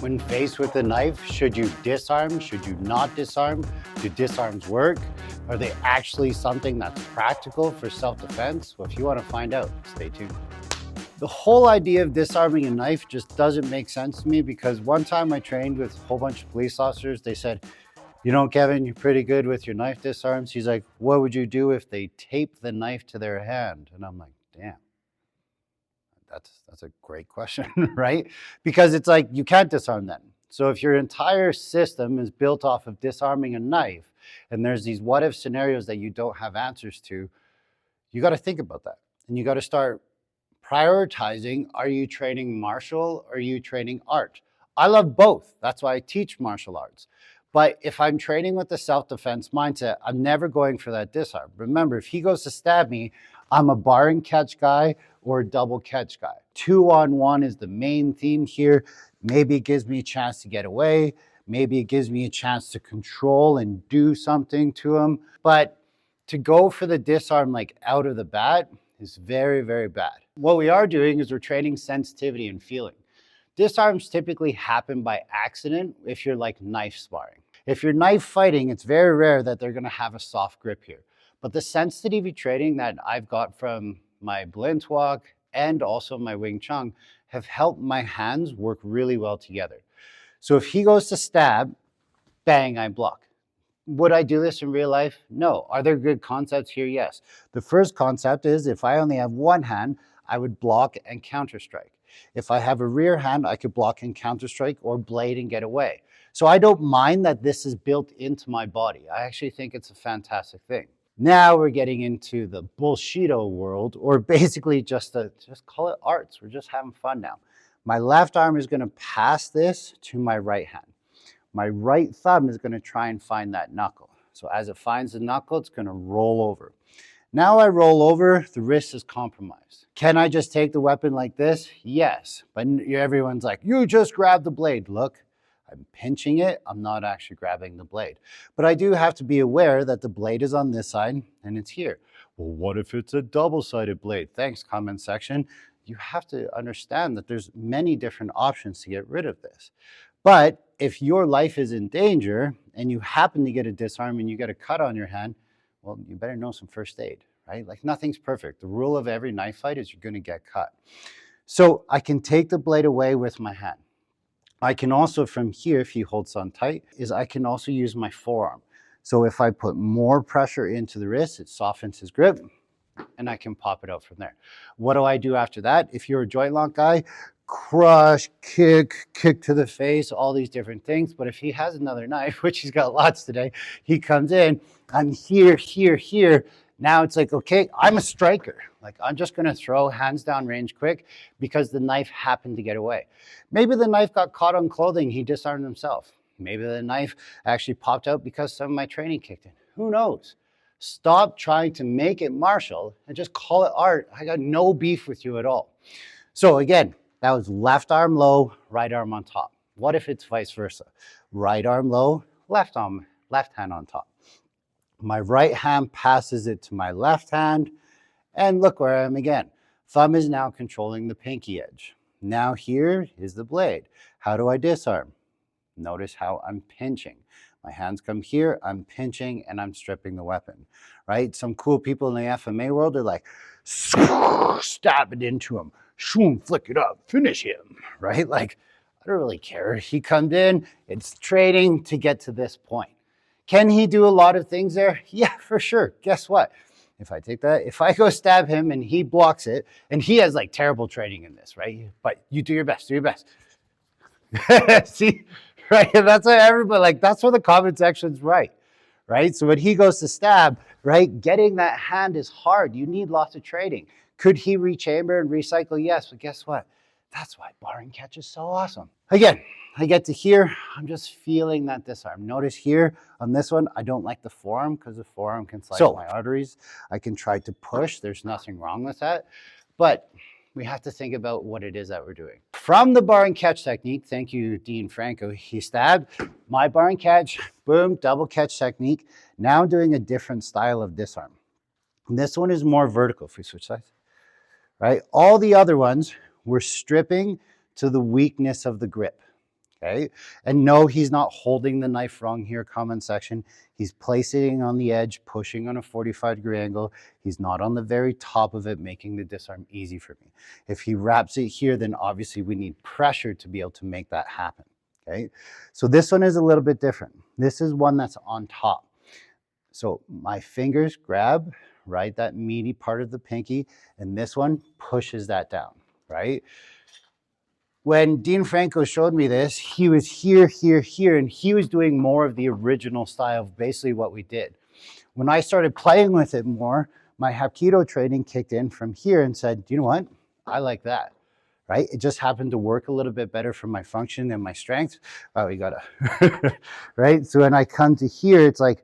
When faced with a knife, should you disarm? Should you not disarm? Do disarms work? Are they actually something that's practical for self-defense? Well, if you want to find out, stay tuned. The whole idea of disarming a knife just doesn't make sense to me, because one time I trained with a whole bunch of police officers. They said, you know, Kevin, you're pretty good with your knife disarms. He's like, what would you do if they tape the knife to their hand? And I'm like, damn. That's a great question, right? Because it's like, you can't disarm them. So if your entire system is built off of disarming a knife, and there's these what if scenarios that you don't have answers to, you got to think about that. And you got to start prioritizing, are you training martial or are you training art? I love both. That's why I teach martial arts. But if I'm training with the self-defense mindset, I'm never going for that disarm. Remember, if he goes to stab me, I'm a bar and catch guy or a double catch guy. 2-on-1 is the main theme here. Maybe it gives me a chance to get away. Maybe it gives me a chance to control and do something to him. But to go for the disarm like out of the bat is very, very bad. What we are doing is we're training sensitivity and feeling. Disarms typically happen by accident if you're like knife sparring. If you're knife fighting, it's very rare that they're gonna have a soft grip here. But the sensitivity training that I've got from my Blint Walk and also my Wing Chun have helped my hands work really well together. So if he goes to stab, bang, I block. Would I do this in real life? No. Are there good concepts here? Yes. The first concept is if I only have one hand, I would block and counter strike. If I have a rear hand, I could block and counter strike or blade and get away. So I don't mind that this is built into my body. I actually think it's a fantastic thing. Now we're getting into the bullshito world, or basically just call it arts. We're just having fun now. My left arm is going to pass this to my right hand. My right thumb is going to try and find that knuckle. So as it finds the knuckle, it's going to roll over. Now I roll over, the wrist is compromised. Can I just take the weapon like this? Yes. But everyone's like, you just grab the blade. Look, I'm pinching it. I'm not actually grabbing the blade. But I do have to be aware that the blade is on this side and it's here. Well, what if it's a double-sided blade? Thanks, comment section. You have to understand that there's many different options to get rid of this. But if your life is in danger and you happen to get a disarm and you get a cut on your hand, well, you better know some first aid, right? Like, nothing's perfect. The rule of every knife fight is you're going to get cut. So I can take the blade away with my hand. I can also, from here, if he holds on tight, I can also use my forearm. So if I put more pressure into the wrist, it softens his grip and I can pop it out from there. What do I do after that? If you're a joint lock guy, crush, kick to the face, all these different things. But if he has another knife, which he's got lots today, he comes in, I'm here. Now it's like, okay, I'm a striker. Like, I'm just going to throw hands down range quick because the knife happened to get away. Maybe the knife got caught on clothing. He disarmed himself. Maybe the knife actually popped out because some of my training kicked in. Who knows? Stop trying to make it martial and just call it art. I got no beef with you at all. So again, that was left arm low, right arm on top. What if it's vice versa? Right arm low, left hand on top. My right hand passes it to my left hand, and look where I am again. Thumb is now controlling the pinky edge. Now here is the blade. How do I disarm? Notice how I'm pinching. My hands come here, I'm pinching, and I'm stripping the weapon, right? Some cool people in the FMA world are like, stab it into him, shoom, flick it up, finish him, right? Like, I don't really care. He comes in, it's training to get to this point. Can he do a lot of things there? Yeah, for sure. Guess what? If I take that, if I go stab him and he blocks it, and he has like terrible training in this, right? But you do your best, do your best. See, right? That's what everybody, like, that's where the comment section's right? So when he goes to stab, right, getting that hand is hard. You need lots of training. Could he rechamber and recycle? Yes, but guess what? That's why bar and catch is so awesome. Again, I get to here, I'm just feeling that disarm. Notice here on this one, I don't like the forearm because the forearm can slide my arteries. I can try to push, there's nothing wrong with that. But we have to think about what it is that we're doing. From the bar and catch technique, thank you, Dean Franco, he stabbed. My bar and catch, boom, double catch technique. Now I'm doing a different style of disarm. And this one is more vertical, if we switch sides, right? All the other ones, we're stripping to the weakness of the grip. okay? And no, he's not holding the knife wrong here, comment section. He's placing it on the edge, pushing on a 45-degree angle. He's not on the very top of it, making the disarm easy for me. If he wraps it here, then obviously we need pressure to be able to make that happen, okay? So this one is a little bit different. This is one that's on top. So my fingers grab, right, that meaty part of the pinky, and this one pushes that down, right? When Dean Franco showed me this, he was here, here, here, and he was doing more of the original style of basically what we did. When I started playing with it more, my Hapkido training kicked in from here and said, you know what? I like that, right? It just happened to work a little bit better for my function and my strength. Oh, we gotta, right? So when I come to here, it's like,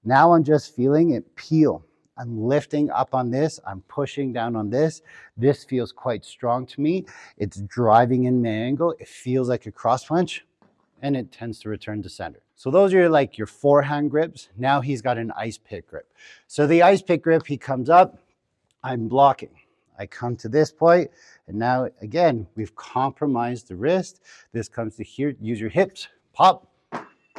now I'm just feeling it peel. I'm lifting up on this, I'm pushing down on this. This feels quite strong to me. It's driving in my angle. It feels like a cross punch, and it tends to return to center. So those are like your forehand grips. Now he's got an ice pick grip. So the ice pick grip, he comes up, I'm blocking. I come to this point, and now again, we've compromised the wrist. This comes to here, use your hips, pop.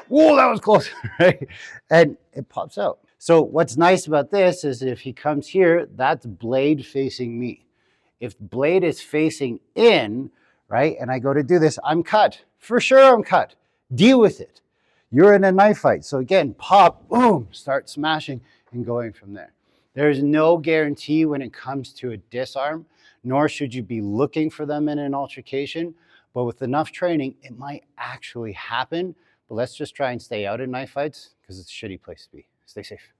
Whoa, that was close, right? And it pops out. So what's nice about this is if he comes here, that's blade facing me. If blade is facing in, right, and I go to do this, I'm cut. For sure I'm cut. Deal with it. You're in a knife fight. So again, pop, boom, start smashing and going from there. There's no guarantee when it comes to a disarm, nor should you be looking for them in an altercation. But with enough training, it might actually happen. But let's just try and stay out of knife fights because it's a shitty place to be. Stay safe.